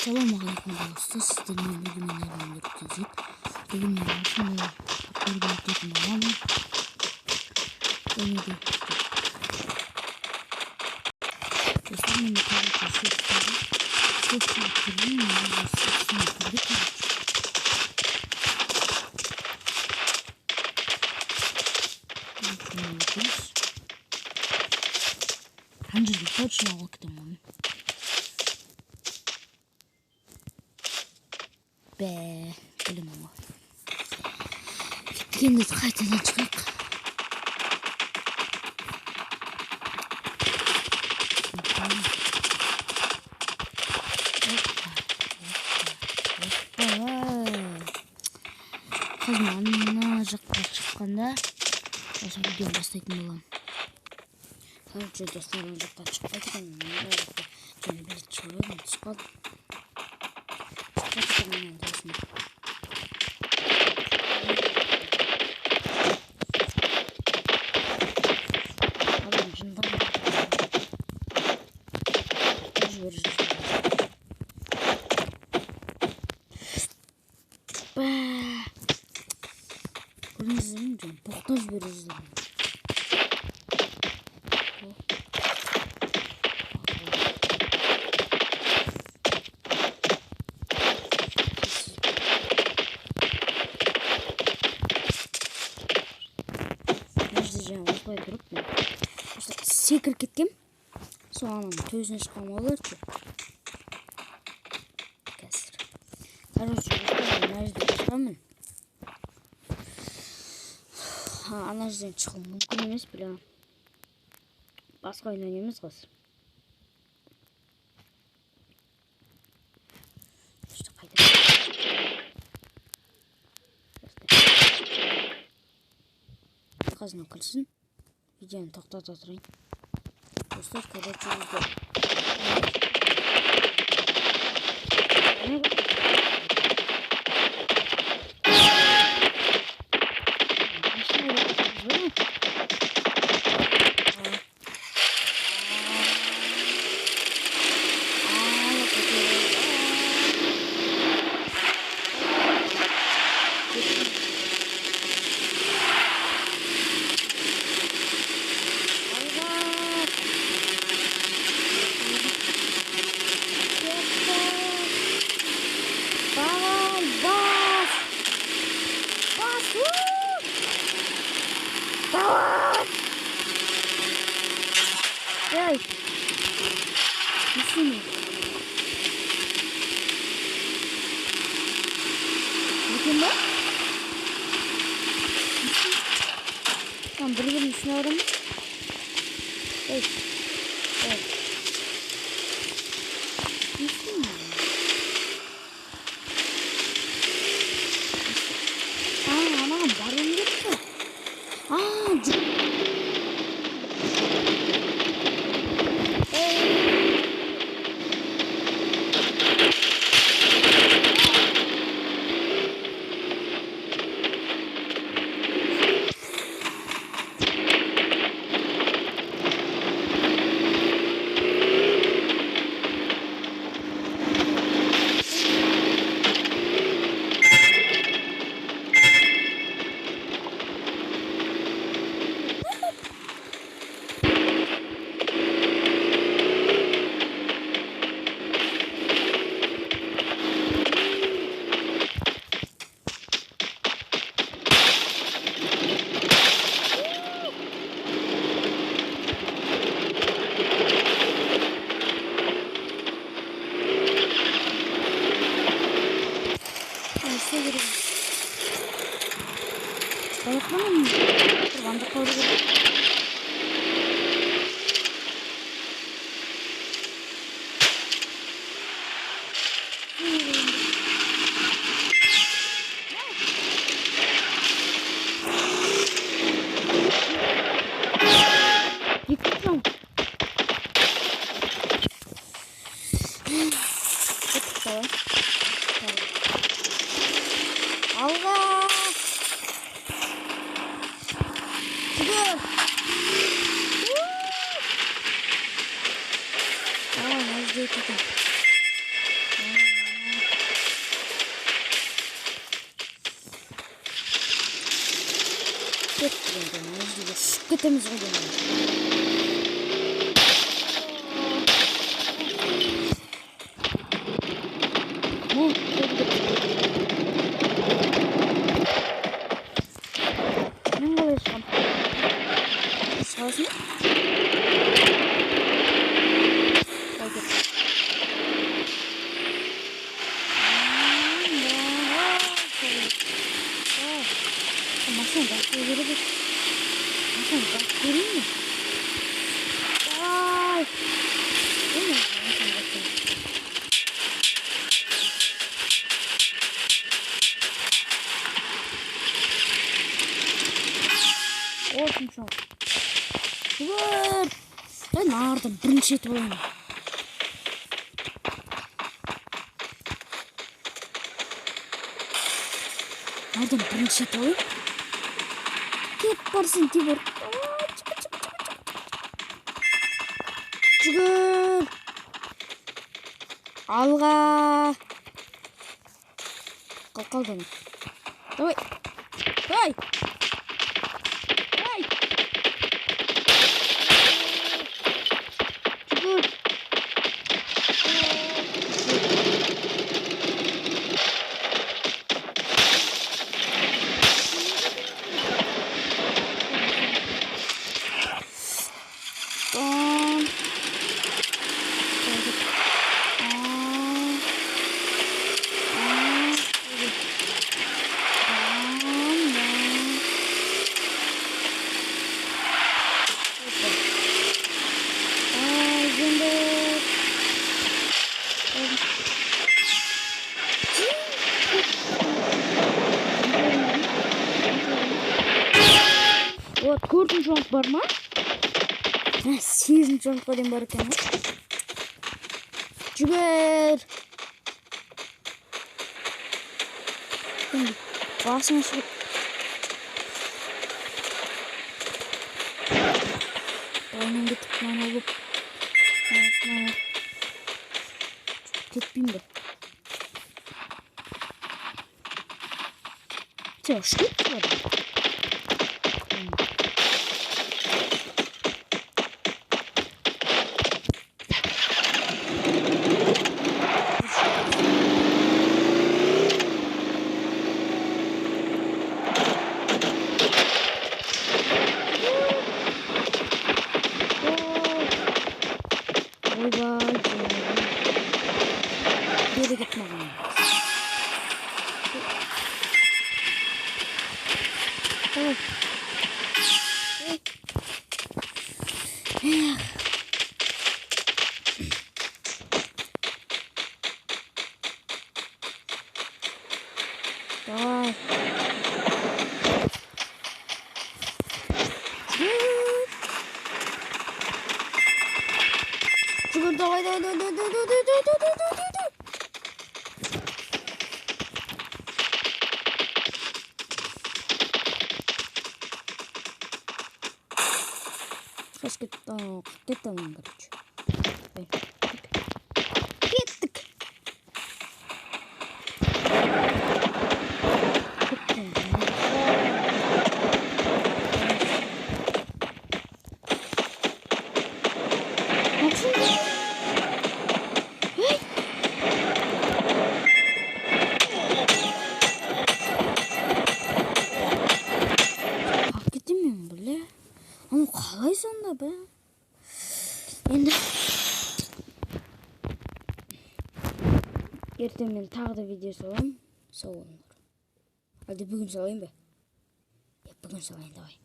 Ассалаумағалейкум достар, сіздермен бүгін әрең өткізіп, бүгін мен осындай Паркурдан өтетін боламын. Және де достар, мен короче сөйтіп келейін, мен сөйтіп келейін. Ана жерге точно алып кетемін оны. Білім ама. Енді қайтадан шығақ. Қазір ана жаққа шыққанда осы видеоны бастайтын боламын. Короче, достар, ана жаққа шықпайды екен. Және білет шығып едім, шықпады. Боқтаж береді. Осылай тұрып мен секіріп кеткем, сол ананың төсіне шыққан олар. Қазір короче, мына жерде шығамын. Ана жерден шығу мүмкін емес, бля. Басқа ойнан емес қазір. Қазына кірсін. Видеоны тоқтата тұрайын. Достар, короче, ей, несіне? Екен ба? Там бір-бірін үстіне ауырам. Ей, несіне? Анаған баруым керек пе? Жүр. Bayatmanın kurbanca koydu. Yıkıyorum. Tamam. Allah. Gidiyor. Nerede tutun? кетеміз ғой деймін. Мен қалай шығам? Шығасың? Машина так көреді. Машина так көреді ме? Ай! Осынша. Мен артын бірінші етіп оламын. Артын бірінші етіп оламын. Кет барсын, Тибор. Жүгір. Алға. Қалқалдан. Давай. Давай. Давай. Жүгір. Вот, төртінші жонт бар ма? Сегізінші жонтқа дейін бар екен. Жүгір. Басына шығып. Ойнан кетіп, мана болып. Кетпейм бе? Все, шкет бар. Geri gitme bana. Evet. Давай. Çıkır, давай. Сейчас кеттім, короче. Кеттік. Onu қалай сонда бе? Енді ертең мен тағы да видео саламын. Сол олар. Әлде бүгін салайын ба? Бүгін салайын, давай.